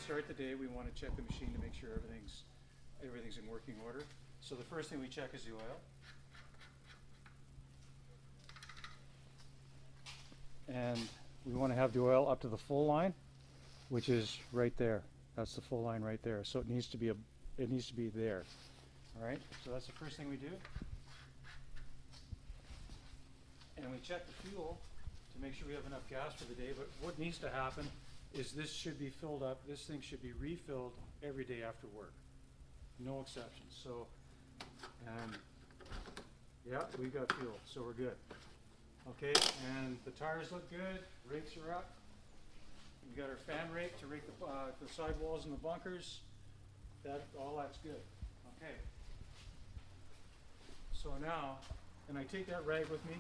start the day, we want to check the machine to make sure everything's in working order. So the first thing we check is the oil. And we want to have the oil up to the full line, which is right there. That's the full line right there. So it needs to be there. All right. So that's the first thing we do. And we check the fuel to make sure we have enough gas for the day. But what needs to happen is this should be filled up. This thing should be refilled every day after work. No exceptions. So, yeah, we got fuel, so we're good. Okay, and the tires look good. Rakes are up. We got our fan rake to rake the sidewalls and the bunkers. All that's good. Okay. So now, and I take that rag with me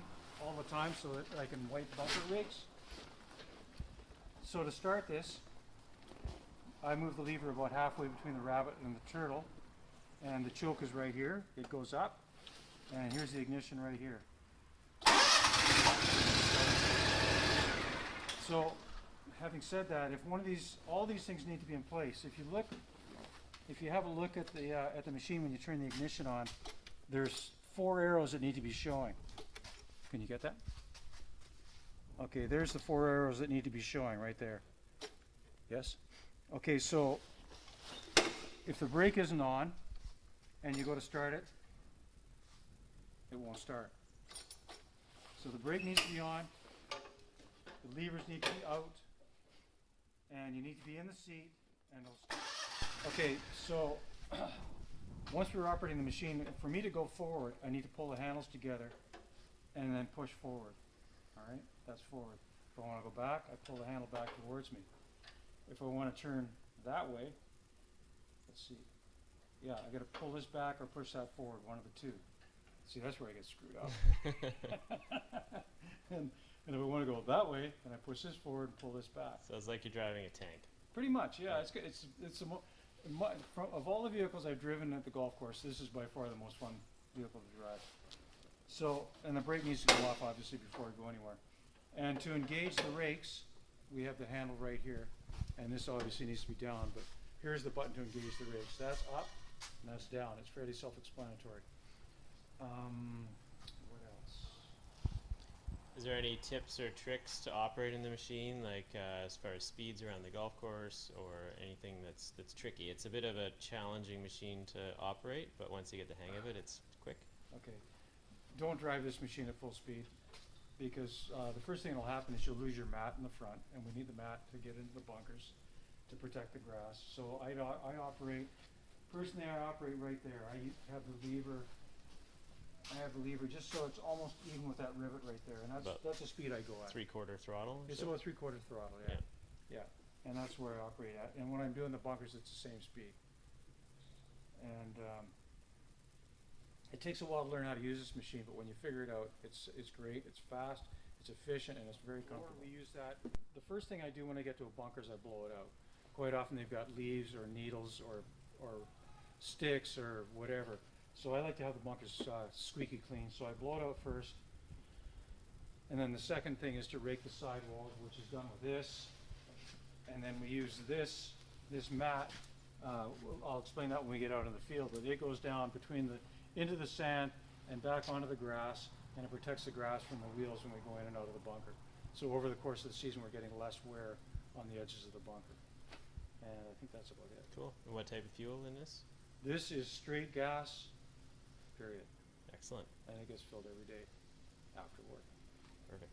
all the time so that I can wipe bunker rakes. So to start this, I move the lever about halfway between the rabbit and the turtle, and the choke is right here. It goes up, and here's the ignition right here. So, having said that, if all these things need to be in place. If you have a look at the machine when you turn the ignition on, there's 4 arrows that need to be showing. Can you get that? Okay, there's the 4 arrows that need to be showing right there. Yes? Okay, so if the brake isn't on and you go to start it, it won't start. So the brake needs to be on, the levers need to be out, and you need to be in the seat, and it'll start. Okay, so once we're operating the machine, for me to go forward, I need to pull the handles together and then push forward. All right, that's forward. If I want to go back, I pull the handle back towards me. If I want to turn that way, let's see. Yeah, I got to pull this back or push that forward, one of the two. See, that's where I get screwed up. and if I want to go that way, then I push this forward and pull this back. So it's like you're driving a tank. Pretty much, yeah. It's good. Of all the vehicles I've driven at the golf course, this is by far the most fun vehicle to drive. So, and the brake needs to go off obviously before I go anywhere. And to engage the rakes, we have the handle right here, and this obviously needs to be down, but here's the button to engage the rakes. That's up and that's down. It's fairly self-explanatory. What else? Is there any tips or tricks to operating the machine, like as far as speeds around the golf course or anything that's tricky? It's a bit of a challenging machine to operate, but once you get the hang of it, it's quick. Okay. Don't drive this machine at full speed, because the first thing that'll happen is you'll lose your mat in the front, and we need the mat to get into the bunkers to protect the grass. So I operate, personally I operate right there. I have the lever just so it's almost even with that rivet right there, and that's the speed I go at. 3/4 throttle? It's about 3/4 throttle, yeah. Yeah, and that's where I operate at. And when I'm doing the bunkers, it's the same speed. And it takes a while to learn how to use this machine, but when you figure it out, it's great, it's fast, it's efficient, and it's very comfortable. We use that. The first thing I do when I get to a bunker is I blow it out. Quite often they've got leaves or needles or sticks or whatever. So I like to have the bunkers squeaky clean. So I blow it out first. And then the second thing is to rake the sidewalls, which is done with this. And then we use this mat. I'll explain that when we get out in the field, but it goes down into the sand and back onto the grass, and it protects the grass from the wheels when we go in and out of the bunker. So over the course of the season, we're getting less wear on the edges of the bunker. And I think that's about it. Cool. And what type of fuel in this? This is straight gas, period. Excellent. And it gets filled every day after work. Perfect.